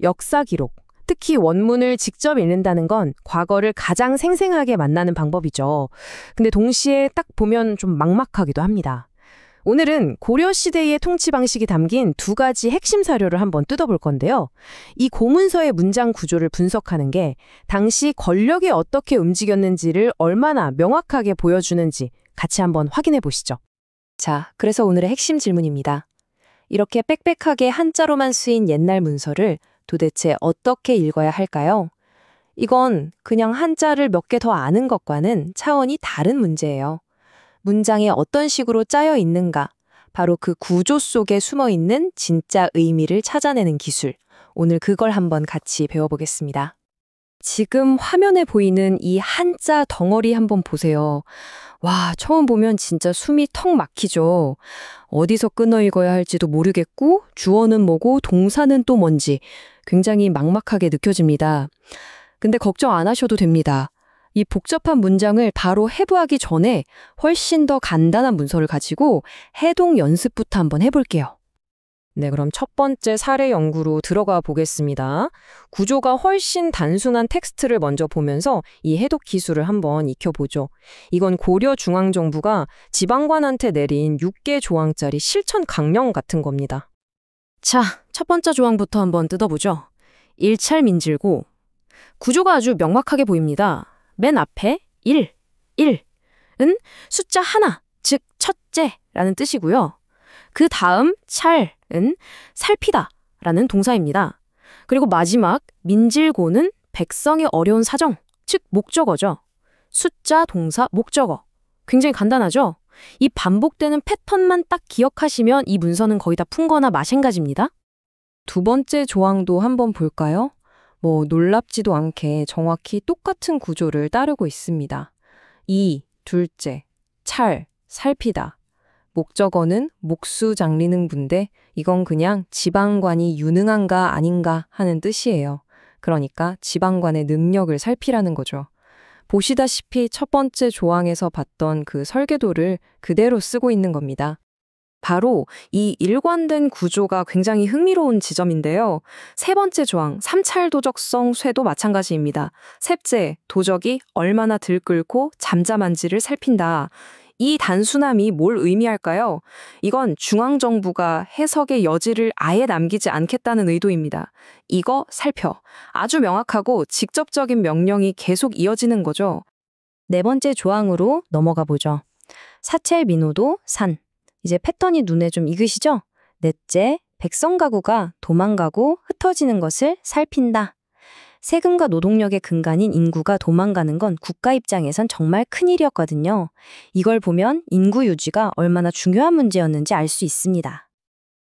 역사 기록, 특히 원문을 직접 읽는다는 건 과거를 가장 생생하게 만나는 방법이죠. 근데 동시에 딱 보면 좀 막막하기도 합니다. 오늘은 고려시대의 통치 방식이 담긴 두 가지 핵심 사료를 한번 뜯어볼 건데요. 이 고문서의 문장 구조를 분석하는 게 당시 권력이 어떻게 움직였는지를 얼마나 명확하게 보여주는지 같이 한번 확인해 보시죠. 자, 그래서 오늘의 핵심 질문입니다. 이렇게 빽빽하게 한자로만 쓰인 옛날 문서를 도대체 어떻게 읽어야 할까요? 이건 그냥 한자를 몇 개 더 아는 것과는 차원이 다른 문제예요. 문장이 어떤 식으로 짜여 있는가, 바로 그 구조 속에 숨어 있는 진짜 의미를 찾아내는 기술. 오늘 그걸 한번 같이 배워보겠습니다. 지금 화면에 보이는 이 한자 덩어리 한번 보세요. 와, 처음 보면 진짜 숨이 턱 막히죠. 어디서 끊어 읽어야 할지도 모르겠고, 주어는 뭐고 동사는 또 뭔지 굉장히 막막하게 느껴집니다. 근데 걱정 안 하셔도 됩니다. 이 복잡한 문장을 바로 해부하기 전에 훨씬 더 간단한 문서를 가지고 해동 연습부터 한번 해볼게요. 네, 그럼 첫 번째 사례 연구로 들어가 보겠습니다. 구조가 훨씬 단순한 텍스트를 먼저 보면서 이 해독 기술을 한번 익혀보죠. 이건 고려 중앙정부가 지방관한테 내린 6개 조항짜리 실천 강령 같은 겁니다. 자, 첫 번째 조항부터 한번 뜯어보죠. 일찰민질고. 구조가 아주 명확하게 보입니다. 맨 앞에 1, 1은 숫자 하나, 즉 첫째라는 뜻이고요. 그 다음 찰은 살피다 라는 동사입니다. 그리고 마지막 민질고는 백성의 어려운 사정, 즉 목적어죠. 숫자, 동사, 목적어. 굉장히 간단하죠? 이 반복되는 패턴만 딱 기억하시면 이 문서는 거의 다 푼 거나 마찬가지입니다. 두 번째 조항도 한번 볼까요? 놀랍지도 않게 정확히 똑같은 구조를 따르고 있습니다. 이, 둘째, 찰, 살피다. 목적어는 목수장리능부인데 이건 그냥 지방관이 유능한가 아닌가 하는 뜻이에요. 그러니까 지방관의 능력을 살피라는 거죠. 보시다시피 첫 번째 조항에서 봤던 그 설계도를 그대로 쓰고 있는 겁니다. 바로 이 일관된 구조가 굉장히 흥미로운 지점인데요. 세 번째 조항, 삼찰도적성 쇠도 마찬가지입니다. 셋째, 도적이 얼마나 들끓고 잠잠한지를 살핀다. 이 단순함이 뭘 의미할까요? 이건 중앙정부가 해석의 여지를 아예 남기지 않겠다는 의도입니다. 이거 살펴. 아주 명확하고 직접적인 명령이 계속 이어지는 거죠. 네 번째 조항으로 넘어가 보죠. 사찰민호도 산. 이제 패턴이 눈에 좀 익으시죠? 넷째, 백성 가구가 도망가고 흩어지는 것을 살핀다. 세금과 노동력의 근간인 인구가 도망가는 건 국가 입장에선 정말 큰일이었거든요. 이걸 보면 인구 유지가 얼마나 중요한 문제였는지 알 수 있습니다.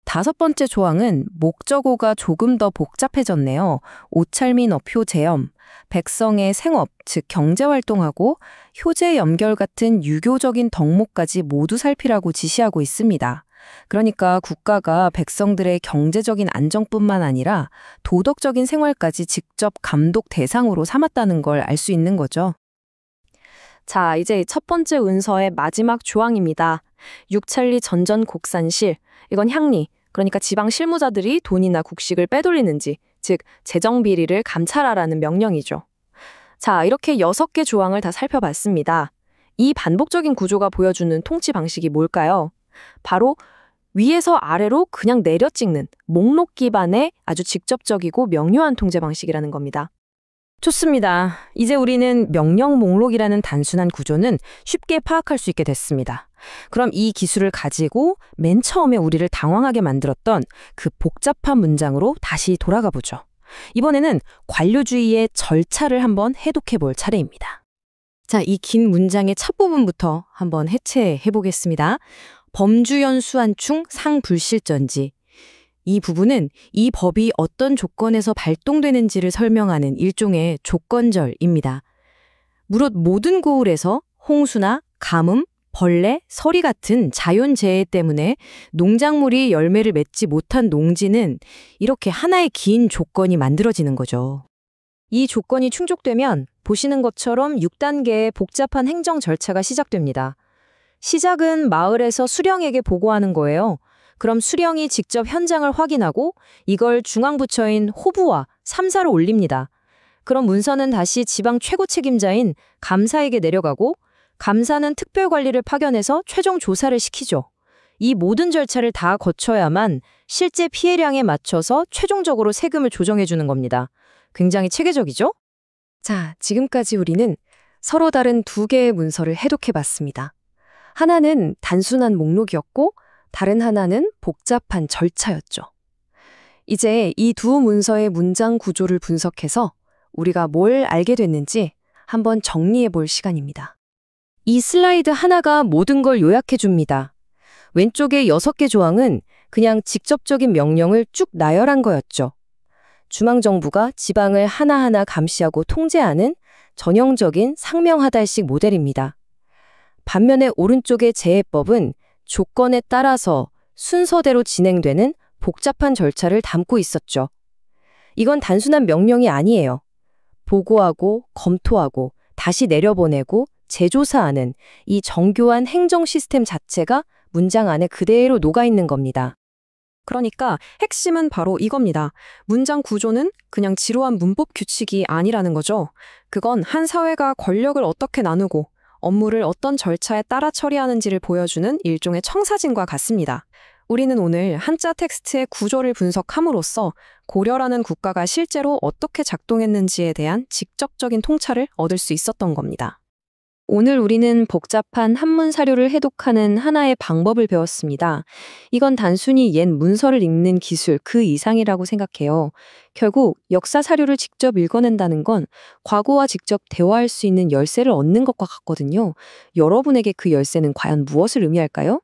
다섯 번째 조항은 목적어가 조금 더 복잡해졌네요. 오찰민업 효제염, 백성의 생업, 즉 경제활동하고 효제 연결 같은 유교적인 덕목까지 모두 살피라고 지시하고 있습니다. 그러니까 국가가 백성들의 경제적인 안정뿐만 아니라 도덕적인 생활까지 직접 감독 대상으로 삼았다는 걸 알 수 있는 거죠. 자, 이제 첫 번째 문서의 마지막 조항입니다. 육찰리 전전곡산실. 이건 향리, 그러니까 지방 실무자들이 돈이나 국식을 빼돌리는지, 즉 재정 비리를 감찰하라는 명령이죠. 자, 이렇게 6개 조항을 다 살펴봤습니다. 이 반복적인 구조가 보여주는 통치 방식이 뭘까요? 바로 위에서 아래로 그냥 내려 찍는 목록 기반의 아주 직접적이고 명료한 통제 방식이라는 겁니다. 좋습니다. 이제 우리는 명령 목록이라는 단순한 구조는 쉽게 파악할 수 있게 됐습니다. 그럼 이 기술을 가지고 맨 처음에 우리를 당황하게 만들었던 그 복잡한 문장으로 다시 돌아가 보죠. 이번에는 관료주의의 절차를 한번 해독해 볼 차례입니다. 자, 이 긴 문장의 첫 부분부터 한번 해체해 보겠습니다. 범주연수한충 상불실전지. 이 부분은 이 법이 어떤 조건에서 발동되는지를 설명하는 일종의 조건절입니다. 무릇 모든 고을에서 홍수나 가뭄, 벌레, 서리 같은 자연재해 때문에 농작물이 열매를 맺지 못한 농지는 이렇게 하나의 긴 조건이 만들어지는 거죠. 이 조건이 충족되면 보시는 것처럼 6단계의 복잡한 행정 절차가 시작됩니다. 시작은 마을에서 수령에게 보고하는 거예요. 그럼 수령이 직접 현장을 확인하고 이걸 중앙부처인 호부와 삼사로 올립니다. 그럼 문서는 다시 지방 최고 책임자인 감사에게 내려가고 감사는 특별관리를 파견해서 최종 조사를 시키죠. 이 모든 절차를 다 거쳐야만 실제 피해량에 맞춰서 최종적으로 세금을 조정해 주는 겁니다. 굉장히 체계적이죠? 자, 지금까지 우리는 서로 다른 두 개의 문서를 해독해 봤습니다. 하나는 단순한 목록이었고 다른 하나는 복잡한 절차였죠. 이제 이 두 문서의 문장 구조를 분석해서 우리가 뭘 알게 됐는지 한번 정리해 볼 시간입니다. 이 슬라이드 하나가 모든 걸 요약해 줍니다. 왼쪽의 6개 조항은 그냥 직접적인 명령을 쭉 나열한 거였죠. 중앙정부가 지방을 하나하나 감시하고 통제하는 전형적인 상명하달식 모델입니다. 반면에 오른쪽의 재해법은 조건에 따라서 순서대로 진행되는 복잡한 절차를 담고 있었죠. 이건 단순한 명령이 아니에요. 보고하고 검토하고 다시 내려보내고 재조사하는 이 정교한 행정 시스템 자체가 문장 안에 그대로 녹아있는 겁니다. 그러니까 핵심은 바로 이겁니다. 문장 구조는 그냥 지루한 문법 규칙이 아니라는 거죠. 그건 한 사회가 권력을 어떻게 나누고 업무를 어떤 절차에 따라 처리하는지를 보여주는 일종의 청사진과 같습니다. 우리는 오늘 한자 텍스트의 구조를 분석함으로써 고려라는 국가가 실제로 어떻게 작동했는지에 대한 직접적인 통찰을 얻을 수 있었던 겁니다. 오늘 우리는 복잡한 한문 사료를 해독하는 하나의 방법을 배웠습니다. 이건 단순히 옛 문서를 읽는 기술 그 이상이라고 생각해요. 결국 역사 사료를 직접 읽어낸다는 건 과거와 직접 대화할 수 있는 열쇠를 얻는 것과 같거든요. 여러분에게 그 열쇠는 과연 무엇을 의미할까요?